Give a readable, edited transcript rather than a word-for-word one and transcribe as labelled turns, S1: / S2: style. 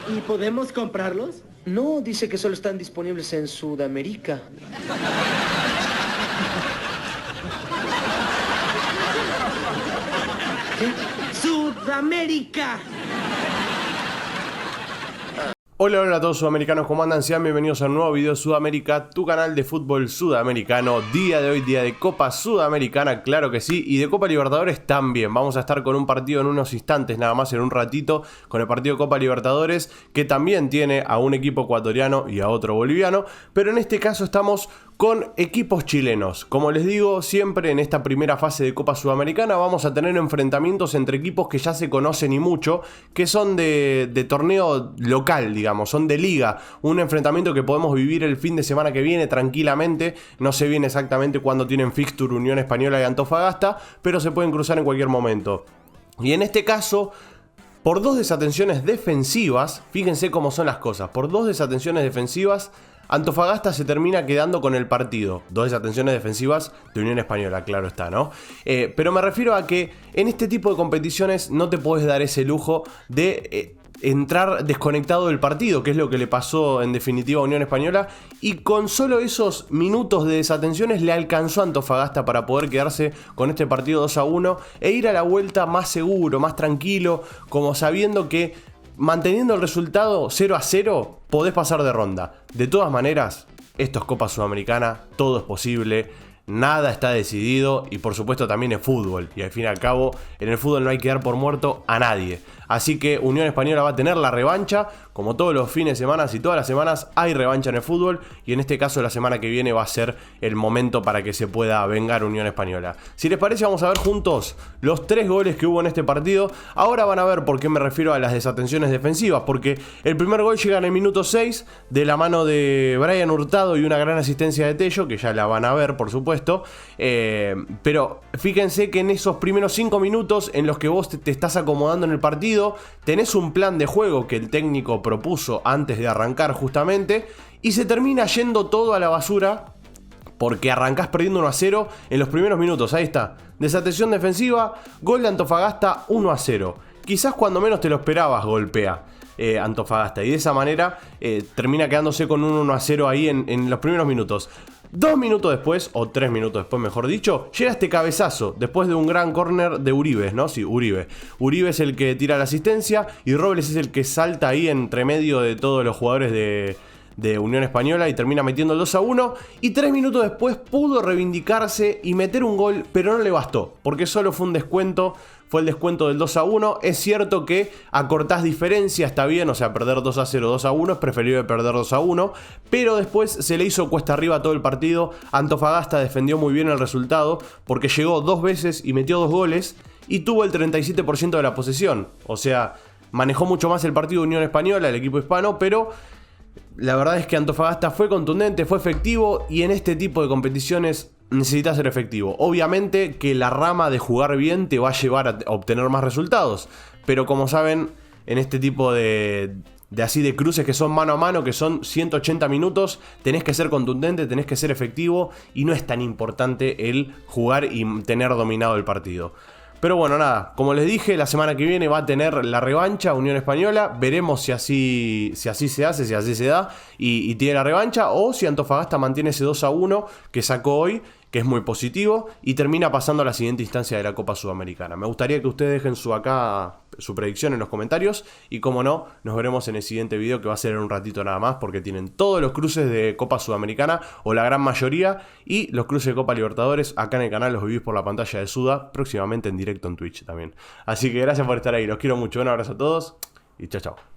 S1: ¿Y podemos comprarlos?
S2: No, dice que solo están disponibles en Sudamérica.
S1: ¿Qué? ¡Sudamérica!
S3: Hola, hola a todos sudamericanos, ¿cómo andan? Sean bienvenidos a un nuevo video de Sudamérica, tu canal de fútbol sudamericano. Día de hoy, día de Copa Sudamericana, claro que sí, y de Copa Libertadores también. Vamos a estar con un partido en unos instantes, nada más en un ratito, con el partido de Copa Libertadores, que también tiene a un equipo ecuatoriano y a otro boliviano, pero en este caso estamos con equipos chilenos. Como les digo, siempre en esta primera fase de Copa Sudamericana vamos a tener enfrentamientos entre equipos que ya se conocen y mucho, que son de torneo local, digamos, son de liga. Un enfrentamiento que podemos vivir el fin de semana que viene tranquilamente. No sé bien exactamente cuándo tienen fixture Unión Española y Antofagasta, pero se pueden cruzar en cualquier momento. Y en este caso, por dos desatenciones defensivas, fíjense cómo son las cosas, por dos desatenciones defensivas, Antofagasta se termina quedando con el partido. Dos desatenciones defensivas de Unión Española, claro está, ¿no? Pero me refiero a que en este tipo de competiciones no te podés dar ese lujo de entrar desconectado del partido, que es lo que le pasó en definitiva a Unión Española, y con solo esos minutos de desatenciones le alcanzó a Antofagasta para poder quedarse con este partido 2-1 e ir a la vuelta más seguro, más tranquilo, como sabiendo que manteniendo el resultado 0-0 podés pasar de ronda. De todas maneras, esto es Copa Sudamericana, todo es posible, nada está decidido y por supuesto también es fútbol. Y al fin y al cabo, en el fútbol no hay que dar por muerto a nadie. Así que Unión Española va a tener la revancha, como todos los fines de semana y todas las semanas hay revancha en el fútbol. Y en este caso la semana que viene va a ser el momento para que se pueda vengar Unión Española. Si les parece, vamos a ver juntos los 3 goles que hubo en este partido. Ahora van a ver por qué me refiero a las desatenciones defensivas, porque el primer gol llega en el minuto 6 de la mano de Brian Hurtado y una gran asistencia de Tello, que ya la van a ver por supuesto. Pero fíjense que en esos primeros 5 minutos en los que vos te estás acomodando en el partido, tenés un plan de juego que el técnico propuso antes de arrancar justamente, y se termina yendo todo a la basura porque arrancás perdiendo 1-0 en los primeros minutos. Ahí está, desatención defensiva, gol de Antofagasta, 1-0. Quizás cuando menos te lo esperabas golpea Antofagasta, y de esa manera termina quedándose con un 1-0 ahí en los primeros minutos. 2 minutos después, o 3 minutos después mejor dicho, llega este cabezazo después de un gran córner de Uribe, ¿no? Sí, Uribe. Uribe es el que tira la asistencia y Robles es el que salta ahí entre medio de todos los jugadores de Unión Española y termina metiendo el 2-1. Y 3 minutos después pudo reivindicarse y meter un gol, pero no le bastó, porque solo fue un descuento. Fue el descuento del 2-1. Es cierto que acortás diferencia, está bien, o sea, perder 2-0, 2-1 es preferible perder 2-1, pero después se le hizo cuesta arriba todo el partido. Antofagasta defendió muy bien el resultado porque llegó 2 veces y metió 2 goles y tuvo el 37% de la posesión. O sea, manejó mucho más el partido de Unión Española, el equipo hispano, pero la verdad es que Antofagasta fue contundente, fue efectivo, y en este tipo de competiciones necesitas ser efectivo. Obviamente que la rama de jugar bien te va a llevar a obtener más resultados, pero como saben, en este tipo de cruces que son mano a mano, que son 180 minutos, tenés que ser contundente, tenés que ser efectivo, y no es tan importante el jugar y tener dominado el partido. Pero bueno, nada, como les dije, la semana que viene va a tener la revancha Unión Española. Veremos si así se hace, si así se da y tiene la revancha, o si Antofagasta mantiene ese 2-1 que sacó hoy, que es muy positivo, y termina pasando a la siguiente instancia de la Copa Sudamericana. Me gustaría que ustedes dejen su predicción en los comentarios, y como no, nos veremos en el siguiente video, que va a ser en un ratito nada más, porque tienen todos los cruces de Copa Sudamericana, o la gran mayoría, y los cruces de Copa Libertadores acá en el canal los vivís por la pantalla de Suda, próximamente en directo en Twitch también. Así que gracias por estar ahí, los quiero mucho, un abrazo a todos y chao chao.